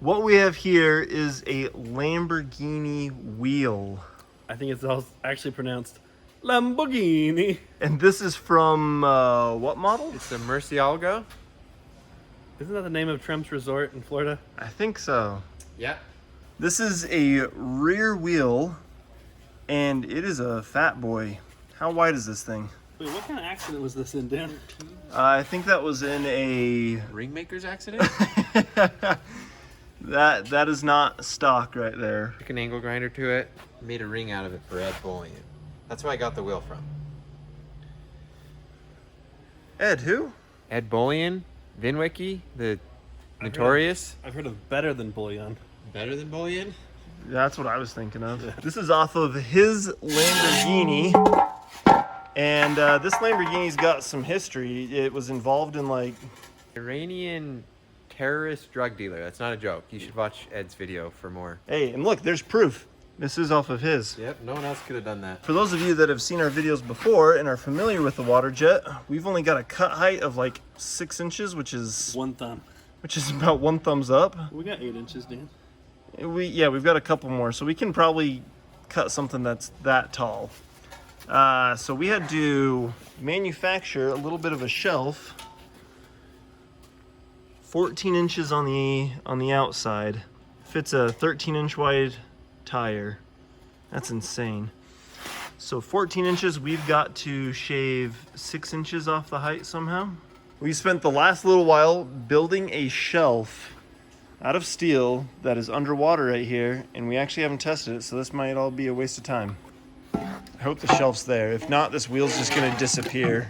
What we have here is a Lamborghini Wheel. I think it's actually pronounced Lamborghini. And this is from what model? It's a Murcielago. Isn't that the name of Tremp's Resort in Florida? I think so. Yeah. This is a rear wheel, and it is a fat boy. How wide is this thing? Wait, what kind of accident was this in, Dan? I think that was in a... Ringmaker's accident? That is not stock right there. Took an angle grinder to it, made a ring out of it for Ed Bullion. That's where I got the wheel from. Ed, who? Ed Bullion, Vinwiki, the notorious. I've heard of better than bullion. Better than Bullion? That's what I was thinking of. Yeah. This is off of his Lamborghini. And this Lamborghini's got some history. It was involved in like... Iranian terrorist drug dealer. That's not a joke. You should watch Ed's video for more. Hey, and look, there's proof. This is off of his. Yep, no one else could have done that. For those of you that have seen our videos before and are familiar with the Waterjet, we've only got a cut height of like 6 inches, which is 1 thumb. which is about 1 thumbs up. We got 8 inches, Dan. We've got a couple more, so we can probably cut something that's that tall. So we had to manufacture a little bit of a shelf, 14 inches on the outside, fits a 13-inch wide tire. That's insane. So 14 inches, we've got to shave 6 inches off the height somehow. We spent the last little while building a shelf out of steel that is underwater right here, and we actually haven't tested it, so this might all be a waste of time. I hope the shelf's there. If not, this wheel's just gonna disappear.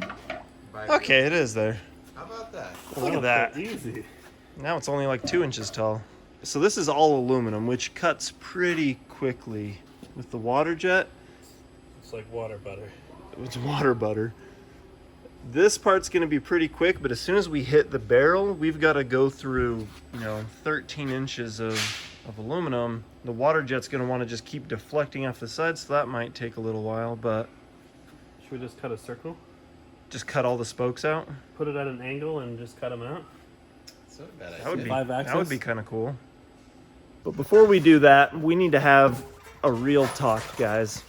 Okay, it is there. How about that? Look at that. Easy. Now it's only like 2 inches tall. So this is all aluminum, which cuts pretty quickly. With the Waterjet, It's like water butter. it's water butter. This part's gonna be pretty quick, but as soon as we hit the barrel, we've gotta go through, 13 inches of aluminum. The Waterjet's gonna wanna just keep deflecting off the sides, so that might take a little while, but Should we just cut a circle? just cut all the spokes out. Put it at an angle and just cut them out? That's not a bad idea. That would be, 5 that would axis? be kind of cool. But before we do that, we need to have a real talk, guys.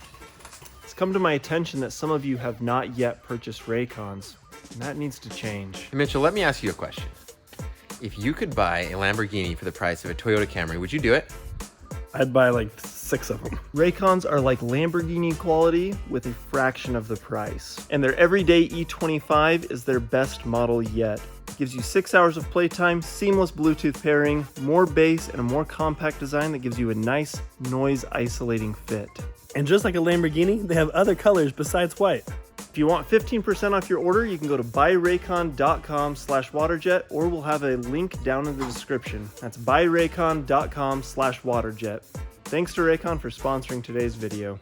It's come to my attention that some of you have not yet purchased Raycons, and that needs to change. Hey, Mitchell, let me ask you a question. If you could buy a Lamborghini for the price of a Toyota Camry, would you do it? I'd buy like 6 of them. Raycons are like Lamborghini quality with a fraction of the price. And their everyday E25 is their best model yet. Gives you 6 hours of playtime, seamless Bluetooth pairing, more bass, and a more compact design that gives you a nice noise isolating fit. And just like a Lamborghini, they have other colors besides white. If you want 15% off your order, you can go to buyraycon.com/waterjet, or we'll have a link down in the description. That's buyraycon.com/waterjet. Thanks to Raycon for sponsoring today's video.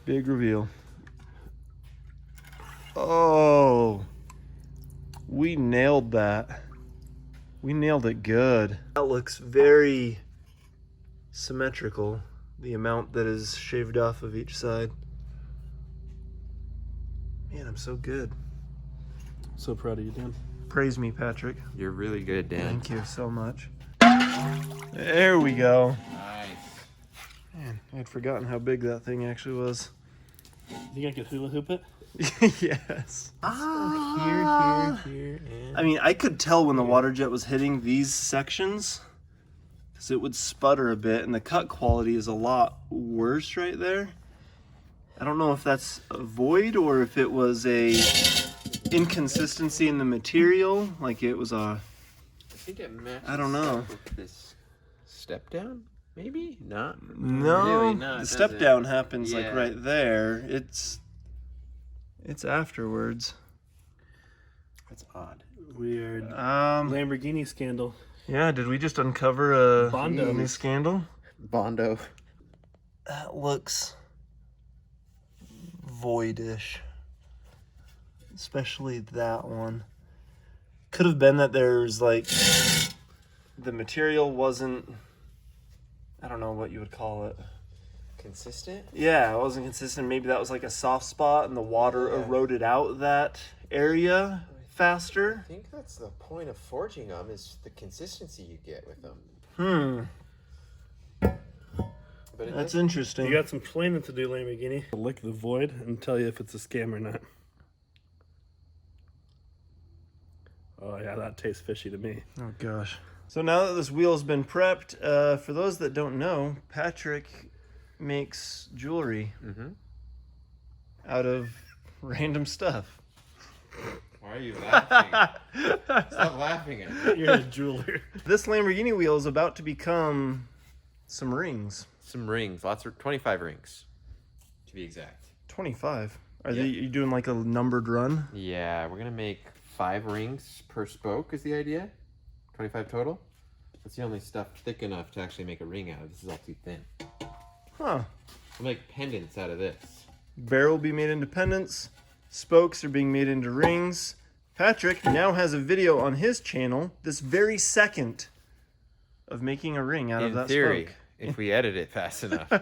Big reveal. Oh, we nailed that. We nailed it good. That looks very symmetrical, the amount that is shaved off of each side. Man, I'm so good. So proud of you, Dan. Praise me, Patrick. You're really good, Dan. Thank you so much. There we go. Nice. Man, I'd forgotten how big that thing actually was. Think I could hula hoop it? Yes. Here, and... I mean, I could tell when the Waterjet was hitting these sections, because it would sputter a bit, and the cut quality is a lot worse right there. I don't know if that's a void or if it was a inconsistency in the material, like it was a... I think it matches. I don't know. up with this step down, maybe? Not. No, Really not, the does step it? down happens like Yeah. right there. It's afterwards. That's odd. Weird. Um, Lamborghini scandal. yeah, did we just uncover a Bondo. new scandal? Bondo. That looks voidish. Especially that one. Could have been that there's like the material wasn't, I don't know what you would call it. Consistent? Yeah, it wasn't consistent. Maybe that was like a soft spot and the water Yeah. eroded out that area faster. I think that's the point of forging them, is the consistency you get with them. But it That's does- interesting. You got some explaining to do, Lamborghini. Lick the void and tell you if it's a scam or not. Oh yeah, that tastes fishy to me. Oh gosh. So now that this wheel's been prepped, for those that don't know, Patrick makes jewelry out of random stuff. Why are you laughing? Stop laughing at me. You're a jeweler. This Lamborghini wheel is about to become some rings. Some rings, lots of 25 rings, to be exact. 25. Are Yeah. you doing like a numbered run? Yeah, we're gonna make 5 rings per spoke is the idea. 25 total. That's the only stuff thick enough to actually make a ring out of. This is all too thin. Huh. We'll make pendants out of this. Barrel will be made into pendants. Spokes are being made into rings. Patrick now has a video on his channel this very second of making a ring out of In that theory, spoke. if we edit it fast enough.